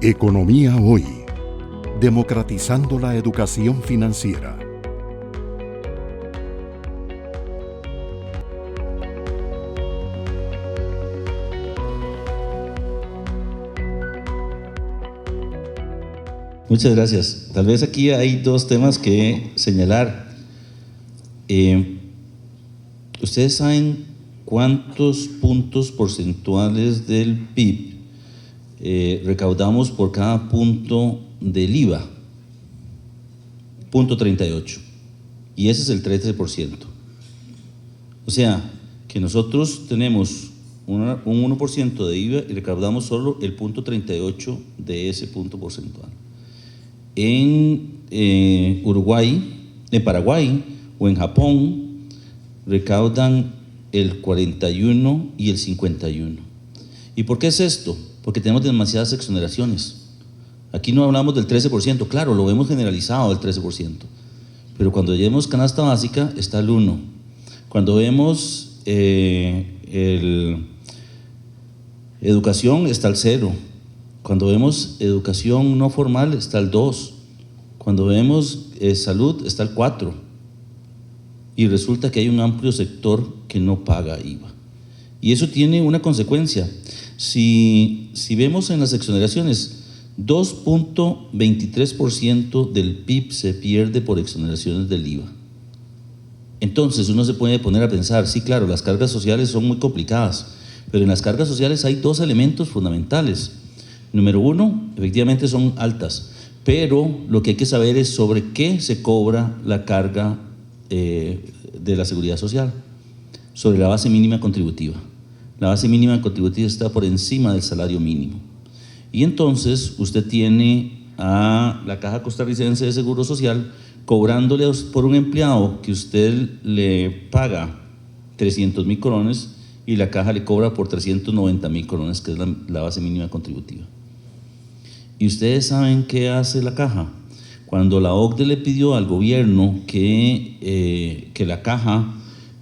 Economía Hoy. Democratizando la educación financiera. Muchas gracias. Tal vez aquí hay dos temas que señalar. ¿Ustedes saben cuántos puntos porcentuales del PIB recaudamos por cada punto del IVA? 0.38. Y ese es el 13%. O sea, que nosotros tenemos un 1% de IVA y recaudamos solo el 0.38 de ese punto porcentual. En Uruguay, en Paraguay o en Japón recaudan el 41 y el 51. ¿Y por qué es esto? Porque tenemos demasiadas exoneraciones. Aquí no hablamos del 13%, claro, lo hemos generalizado el 13%, pero cuando vemos canasta básica está el 1. Cuando vemos educación está el 0. Cuando vemos educación no formal está el 2. Cuando vemos salud está el 4. Y resulta que hay un amplio sector que no paga IVA. Y eso tiene una consecuencia. Si vemos en las exoneraciones, 2.23% del PIB se pierde por exoneraciones del IVA. Entonces uno se puede poner a pensar, sí, claro, las cargas sociales son muy complicadas, pero en las cargas sociales hay dos elementos fundamentales. Número uno, efectivamente son altas, pero lo que hay que saber es sobre qué se cobra la carga de la seguridad social, sobre la base mínima contributiva. La base mínima contributiva está por encima del salario mínimo. Y entonces usted tiene a la Caja Costarricense de Seguro Social cobrándole por un empleado que usted le paga 300.000 colones y la Caja le cobra por 390.000 colones, que es la base mínima contributiva. ¿Y ustedes saben qué hace la Caja? Cuando la OCDE le pidió al gobierno que la Caja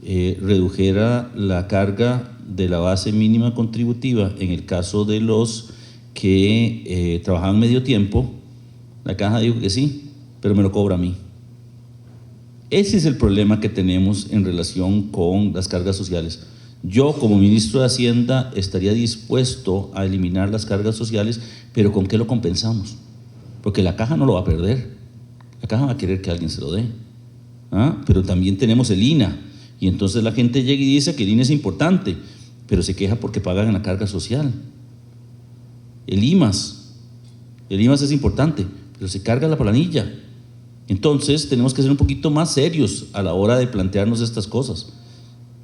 redujera la carga de la base mínima contributiva en el caso de los que trabajaban medio tiempo, la Caja dijo que sí, pero me lo cobra a mí. Ese es el problema que tenemos en relación con las cargas sociales. Yo, como ministro de Hacienda, estaría dispuesto a eliminar las cargas sociales, pero ¿con qué lo compensamos? Porque la Caja no lo va a perder. La Caja va a querer que alguien se lo dé. Pero también tenemos el INA, y entonces la gente llega y dice que el INA es importante, pero se queja porque pagan la carga social. El IMAS es importante, pero se carga la planilla. Entonces tenemos que ser un poquito más serios a la hora de plantearnos estas cosas.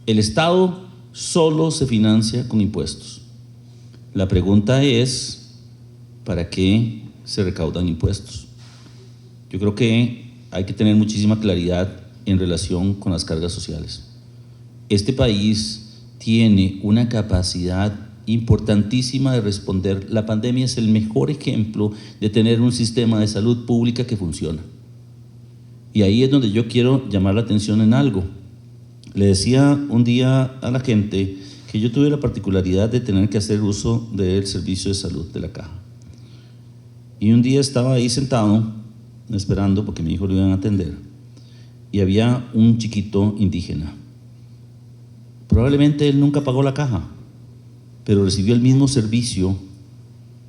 El Estado solo se financia con impuestos. La pregunta es, ¿para qué se recaudan impuestos? Yo creo que hay que tener muchísima claridad en relación con las cargas sociales. Este país tiene una capacidad importantísima de responder. La pandemia es el mejor ejemplo de tener un sistema de salud pública que funciona. Y ahí es donde yo quiero llamar la atención en algo. Le decía un día a la gente que yo tuve la particularidad de tener que hacer uso del servicio de salud de la Caja. Y un día estaba ahí sentado, esperando porque mi hijo lo iban a atender, y había un chiquito indígena. Probablemente él nunca pagó la Caja, pero recibió el mismo servicio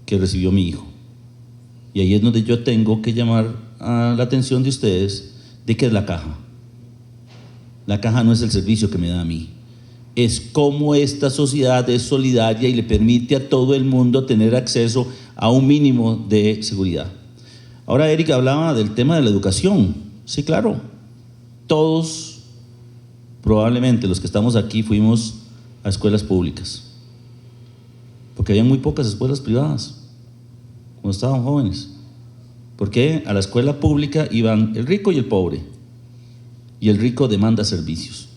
que recibió mi hijo. Y ahí es donde yo tengo que llamar a la atención de ustedes de qué es la Caja. La Caja no es el servicio que me da a mí, es cómo esta sociedad es solidaria y le permite a todo el mundo tener acceso a un mínimo de seguridad. Ahora Eric hablaba del tema de la educación. Sí, claro, todos, probablemente los que estamos aquí, fuimos a escuelas públicas, porque había muy pocas escuelas privadas cuando estaban jóvenes. Porque a la escuela pública iban el rico y el pobre, y el rico demanda servicios.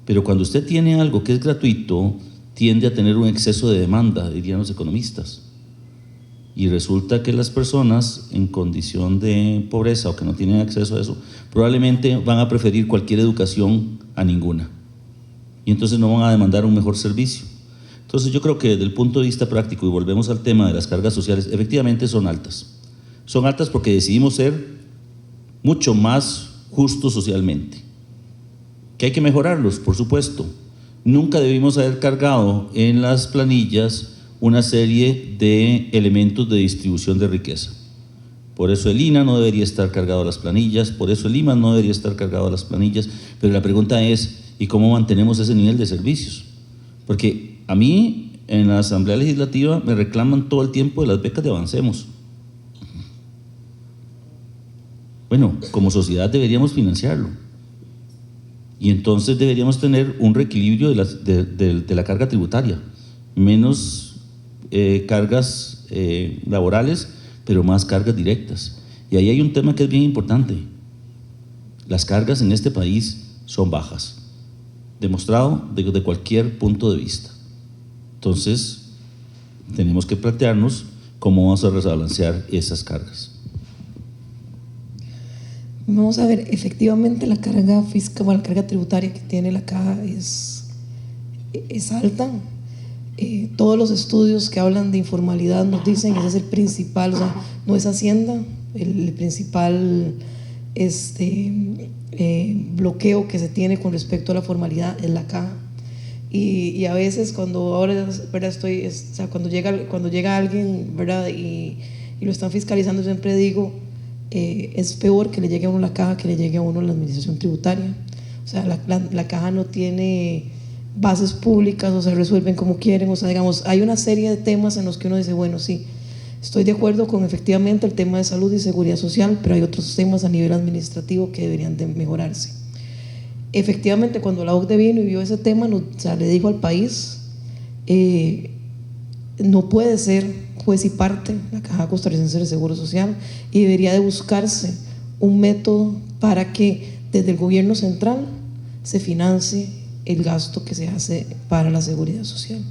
Pero cuando usted tiene algo que es gratuito, tiende a tener un exceso de demanda, dirían los economistas. Y resulta que las personas en condición de pobreza o que no tienen acceso a eso, probablemente van a preferir cualquier educación a ninguna. Y entonces no van a demandar un mejor servicio. Entonces yo creo que desde el punto de vista práctico, y volvemos al tema de las cargas sociales, efectivamente son altas. Son altas porque decidimos ser mucho más justos socialmente. ¿Que hay que mejorarlos? Por supuesto. Nunca debimos haber cargado en las planillas una serie de elementos de distribución de riqueza. Por eso el INA no debería estar cargado a las planillas, por eso el IMA no debería estar cargado a las planillas, pero la pregunta es, ¿y cómo mantenemos ese nivel de servicios? Porque a mí, en la Asamblea Legislativa, me reclaman todo el tiempo de las becas de Avancemos. Bueno, como sociedad deberíamos financiarlo. Y entonces deberíamos tener un reequilibrio de la carga tributaria, menos cargas laborales, pero más cargas directas. Y ahí hay un tema que es bien importante. Las cargas en este país son bajas, demostrado desde cualquier punto de vista. Entonces, tenemos que plantearnos cómo vamos a rebalancear esas cargas. Vamos a ver, efectivamente la carga fiscal, la carga tributaria que tiene la caja es alta. Todos los estudios que hablan de informalidad nos dicen que ese es el principal, o sea, no es Hacienda, el principal bloqueo que se tiene con respecto a la formalidad es la caja. Y a veces cuando ahora, ¿verdad? Cuando llega alguien, ¿verdad? Y lo están fiscalizando, yo siempre digo, es peor que le llegue a uno la caja que le llegue a uno la administración tributaria. O sea, la caja no tiene bases públicas, o se resuelven como quieren, o sea, digamos, hay una serie de temas en los que uno dice, bueno, sí, estoy de acuerdo con efectivamente el tema de salud y seguridad social, pero hay otros temas a nivel administrativo que deberían de mejorarse. Efectivamente, cuando la OCDE vino y vio ese tema, o sea, le dijo al país, no puede ser juez y parte la Caja Costarricense de Seguro Social, y debería de buscarse un método para que desde el gobierno central se financie el gasto que se hace para la seguridad social.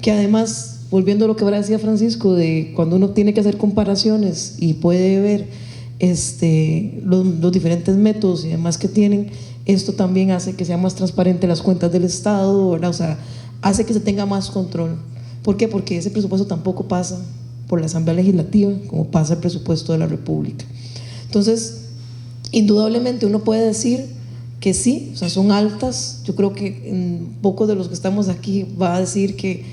Que además, volviendo a lo que ahora decía Francisco, de cuando uno tiene que hacer comparaciones y puede ver los diferentes métodos y demás que tienen, esto también hace que sea más transparente las cuentas del Estado, ¿verdad? O sea, hace que se tenga más control. ¿Por qué? Porque ese presupuesto tampoco pasa por la Asamblea Legislativa como pasa el presupuesto de la República. Entonces, indudablemente uno puede decir que sí, o sea, son altas. Yo creo que pocos de los que estamos aquí va a decir que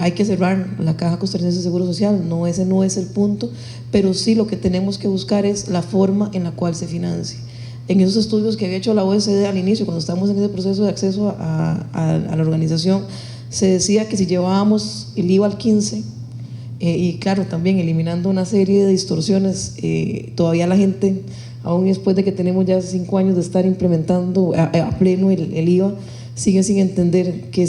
hay que cerrar la Caja Costarricense de Seguro Social. No, ese no es el punto, pero sí lo que tenemos que buscar es la forma en la cual se financie. En esos estudios que había hecho la OECD al inicio, cuando estábamos en ese proceso de acceso a la organización, se decía que si llevábamos el IVA al 15%, y claro, también eliminando una serie de distorsiones, todavía la gente, aún después de que tenemos ya 5 años de estar implementando a pleno el IVA, sigue sin entender que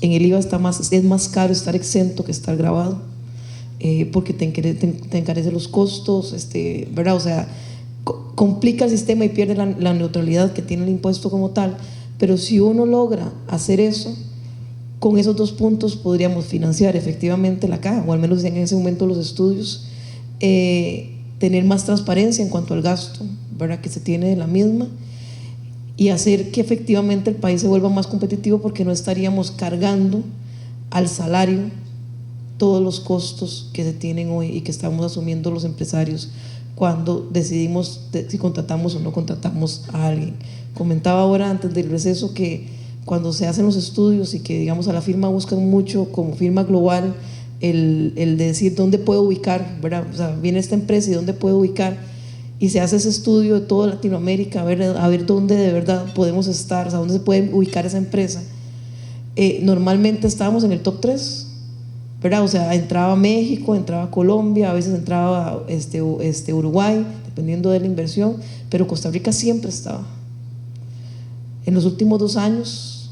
en el IVA es más caro estar exento que estar grabado, porque te encarece los costos, ¿verdad? O sea, complica el sistema y pierde la neutralidad que tiene el impuesto como tal. Pero si uno logra hacer eso, con esos 2 puntos podríamos financiar efectivamente la caja, o al menos en ese momento los estudios, tener más transparencia en cuanto al gasto, ¿verdad?, que se tiene de la misma, y hacer que efectivamente el país se vuelva más competitivo, porque no estaríamos cargando al salario todos los costos que se tienen hoy y que estamos asumiendo los empresarios cuando decidimos si contratamos o no contratamos a alguien. Comentaba ahora antes del receso que cuando se hacen los estudios y que, digamos, a la firma buscan mucho como firma global el de decir dónde puedo ubicar, ¿verdad? O sea, viene esta empresa y dónde puedo ubicar, y se hace ese estudio de toda Latinoamérica a ver dónde de verdad podemos estar, o sea, dónde se puede ubicar esa empresa. Normalmente estábamos en el top 3, ¿verdad? O sea, entraba México, entraba Colombia, a veces entraba Uruguay, dependiendo de la inversión, pero Costa Rica siempre estaba. En los últimos 2 años,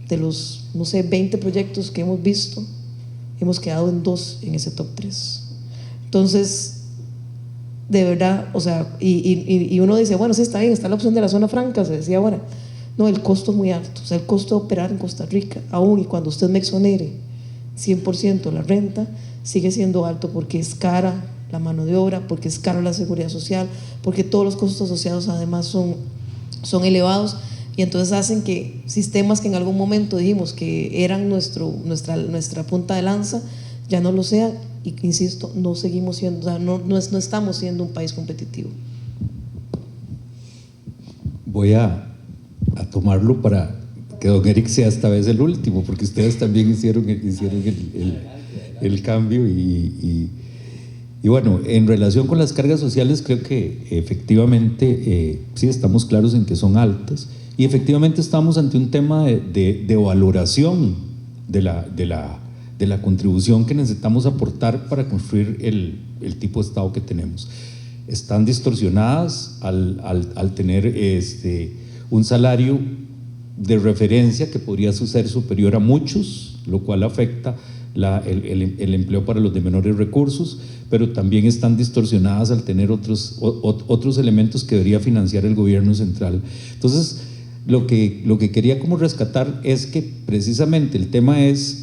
de los, no sé, 20 proyectos que hemos visto, hemos quedado en 2 en ese top 3. Entonces, de verdad, o sea, y uno dice, bueno, sí, está bien, está la opción de la zona franca, se decía ahora. No, el costo es muy alto, o sea, el costo de operar en Costa Rica, aún y cuando usted me exonere 100% la renta, sigue siendo alto, porque es cara la mano de obra, porque es cara la seguridad social, porque todos los costos asociados además son elevados. y entonces hacen que sistemas que en algún momento dijimos que eran nuestra punta de lanza ya no lo sean, y insisto, no seguimos siendo, o sea, no estamos siendo un país competitivo. Voy a tomarlo para que don Eric sea esta vez el último, porque ustedes también hicieron el cambio y bueno, en relación con las cargas sociales creo que efectivamente sí estamos claros en que son altas, y efectivamente estamos ante un tema de valoración de la contribución que necesitamos aportar para construir el tipo de Estado que tenemos. Están distorsionadas al tener un salario de referencia que podría ser superior a muchos, lo cual afecta el empleo para los de menores recursos, pero también están distorsionadas al tener otros elementos que debería financiar el gobierno central. Entonces, lo que quería como rescatar es que precisamente el tema es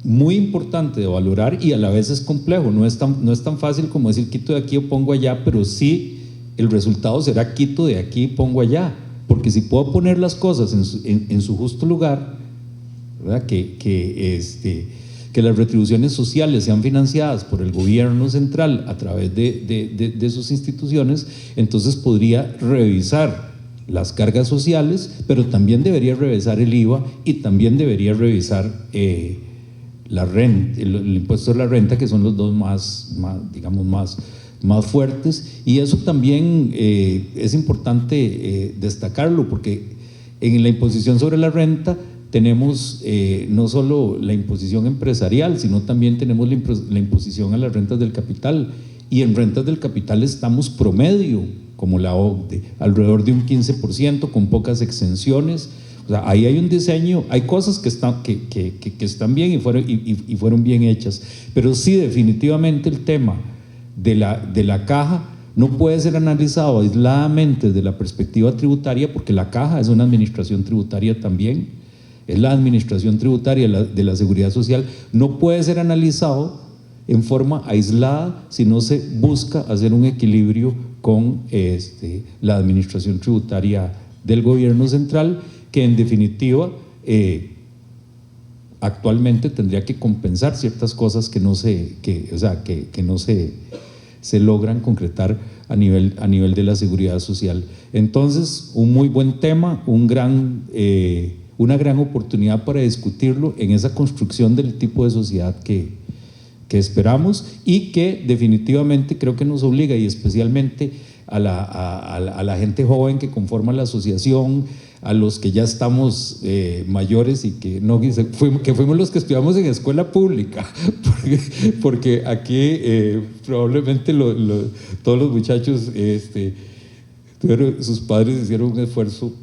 muy importante de valorar y a la vez es complejo, no es tan fácil como decir quito de aquí o pongo allá, pero sí el resultado será quito de aquí y pongo allá, porque si puedo poner las cosas en su justo lugar, ¿verdad? Que las retribuciones sociales sean financiadas por el gobierno central a través de sus instituciones, entonces podría revisar las cargas sociales, pero también debería revisar el IVA y también debería revisar la renta, el impuesto de la renta, que son los dos más fuertes, y eso también es importante destacarlo, porque en la imposición sobre la renta tenemos no solo la imposición empresarial, sino también tenemos la imposición a las rentas del capital, y en rentas del capital estamos promedio, como la OCDE, alrededor de un 15%, con pocas exenciones. O sea, ahí hay un diseño, hay cosas que están bien y fueron bien hechas, pero sí, definitivamente el tema de la caja no puede ser analizado aisladamente desde la perspectiva tributaria, porque la caja es una administración tributaria también, es la administración tributaria de la seguridad social, no puede ser analizado en forma aislada si no se busca hacer un equilibrio con la administración tributaria del gobierno central, que en definitiva actualmente tendría que compensar ciertas cosas que no se logran concretar a nivel de la seguridad social. Entonces, un muy buen tema, una gran oportunidad para discutirlo en esa construcción del tipo de sociedad que esperamos, y que definitivamente creo que nos obliga, y especialmente a la gente joven que conforma la asociación, a los que ya estamos mayores y que fuimos los que estudiamos en escuela pública, porque aquí probablemente todos los muchachos, sus padres hicieron un esfuerzo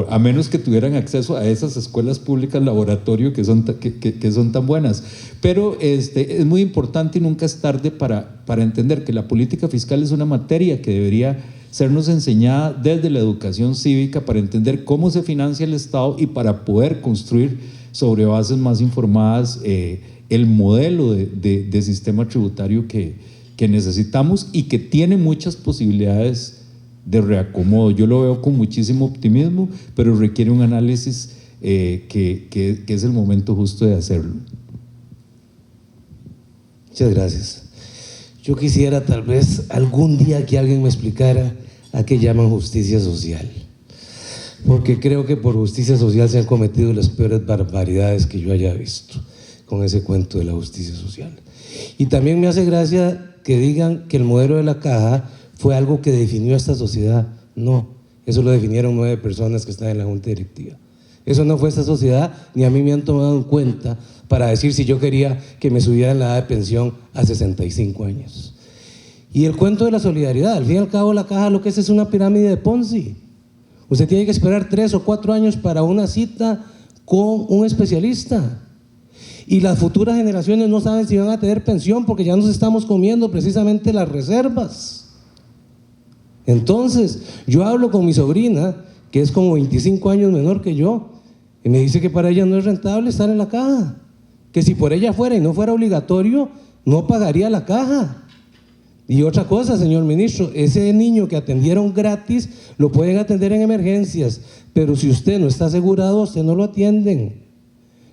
a menos que tuvieran acceso a esas escuelas públicas laboratorio que son tan buenas. Pero es muy importante y nunca es tarde para entender que la política fiscal es una materia que debería sernos enseñada desde la educación cívica, para entender cómo se financia el Estado y para poder construir sobre bases más informadas el modelo de sistema tributario que necesitamos y que tiene muchas posibilidades de reacomodo. Yo lo veo con muchísimo optimismo, pero requiere un análisis que es el momento justo de hacerlo. Muchas gracias. Yo quisiera tal vez algún día que alguien me explicara a qué llaman justicia social, porque creo que por justicia social se han cometido las peores barbaridades que yo haya visto con ese cuento de la justicia social. Y también me hace gracia que digan que el modelo de la caja fue algo que definió esta sociedad. No, eso lo definieron 9 personas que están en la junta directiva. Eso no fue esta sociedad, ni a mí me han tomado en cuenta para decir si yo quería que me subieran la edad de pensión a 65 años. Y el cuento de la solidaridad, al fin y al cabo la caja lo que es una pirámide de Ponzi. Usted tiene que esperar 3 o 4 años para una cita con un especialista. Y las futuras generaciones no saben si van a tener pensión, porque ya nos estamos comiendo precisamente las reservas. Entonces, yo hablo con mi sobrina, que es como 25 años menor que yo, y me dice que para ella no es rentable estar en la caja, que si por ella fuera y no fuera obligatorio, no pagaría la caja. Y otra cosa, señor ministro, ese niño que atendieron gratis lo pueden atender en emergencias, pero si usted no está asegurado, usted no lo atienden.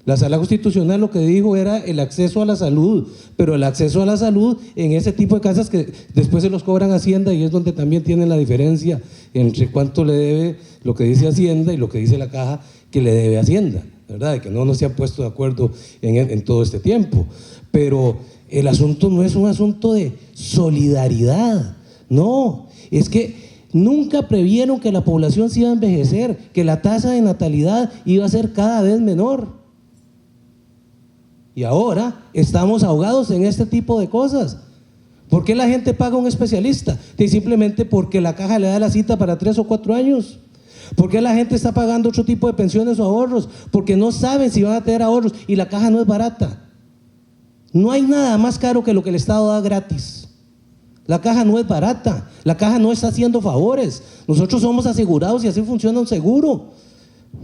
La Sala Constitucional lo que dijo era el acceso a la salud, pero el acceso a la salud en ese tipo de casas que después se los cobran Hacienda, y es donde también tienen la diferencia entre cuánto le debe lo que dice Hacienda y lo que dice la caja que le debe Hacienda, ¿verdad? De que no se han puesto de acuerdo en todo este tiempo. Pero el asunto no es un asunto de solidaridad, no, es que nunca previeron que la población se iba a envejecer, que la tasa de natalidad iba a ser cada vez menor. Y ahora estamos ahogados en este tipo de cosas. ¿Por qué la gente paga a un especialista? Simplemente porque la caja le da la cita para 3 o 4 años. ¿Por qué la gente está pagando otro tipo de pensiones o ahorros? Porque no saben si van a tener ahorros y la caja no es barata. No hay nada más caro que lo que el Estado da gratis. La caja no es barata, la caja no está haciendo favores. Nosotros somos asegurados y así funciona un seguro.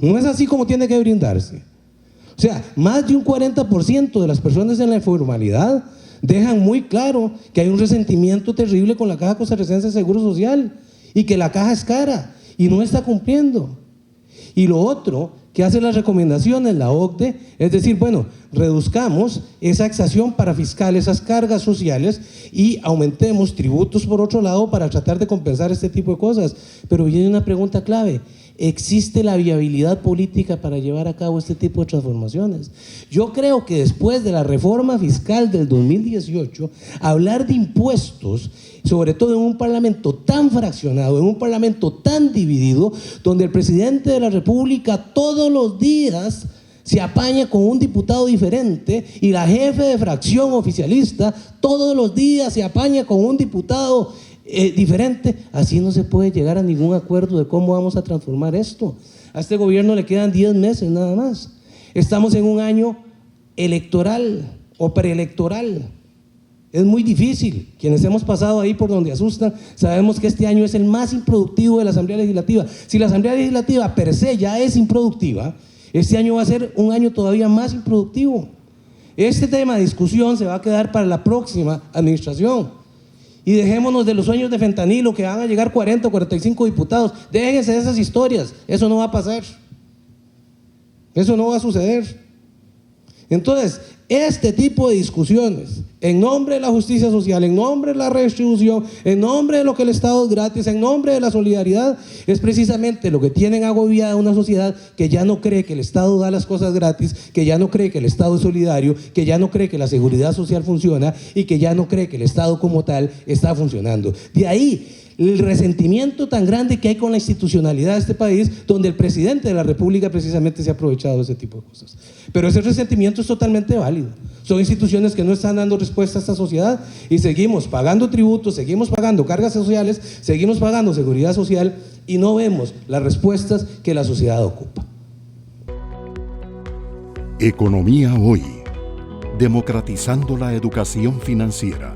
No es así como tiene que brindarse. O sea, más de un 40% de las personas en la informalidad dejan muy claro que hay un resentimiento terrible con la Caja Costarricense de Seguro Social y que la caja es cara y no está cumpliendo. Y lo otro que hace las recomendaciones la OCDE es decir, bueno, reduzcamos esa exacción para fiscales, esas cargas sociales, y aumentemos tributos por otro lado para tratar de compensar este tipo de cosas. Pero viene una pregunta clave: ¿existe la viabilidad política para llevar a cabo este tipo de transformaciones? Yo creo que después de la reforma fiscal del 2018, hablar de impuestos, sobre todo en un parlamento tan fraccionado, en un parlamento tan dividido, donde el presidente de la República todos los días se apaña con un diputado diferente y la jefe de fracción oficialista todos los días se apaña con un diputado diferente, así no se puede llegar a ningún acuerdo de cómo vamos a transformar esto. A este gobierno le quedan 10 meses nada más. Estamos en un año electoral o preelectoral. Es muy difícil. Quienes hemos pasado ahí por donde asustan, sabemos que este año es el más improductivo de la Asamblea Legislativa. Si la Asamblea Legislativa per se ya es improductiva, este año va a ser un año todavía más improductivo. Este tema de discusión se va a quedar para la próxima administración. Y dejémonos de los sueños de fentanilo, que van a llegar 40 o 45 diputados. Déjense de esas historias. Eso no va a pasar. Eso no va a suceder. Entonces, este tipo de discusiones, en nombre de la justicia social, en nombre de la redistribución, en nombre de lo que el Estado es gratis, en nombre de la solidaridad, es precisamente lo que tienen agobiada una sociedad que ya no cree que el Estado da las cosas gratis, que ya no cree que el Estado es solidario, que ya no cree que la seguridad social funciona y que ya no cree que el Estado como tal está funcionando. De ahí el resentimiento tan grande que hay con la institucionalidad de este país, donde el presidente de la República precisamente se ha aprovechado de ese tipo de cosas. Pero ese resentimiento es totalmente válido. Son instituciones que no están dando respuesta a esta sociedad y seguimos pagando tributos, seguimos pagando cargas sociales, seguimos pagando seguridad social y no vemos las respuestas que la sociedad ocupa. Economía Hoy, democratizando la educación financiera.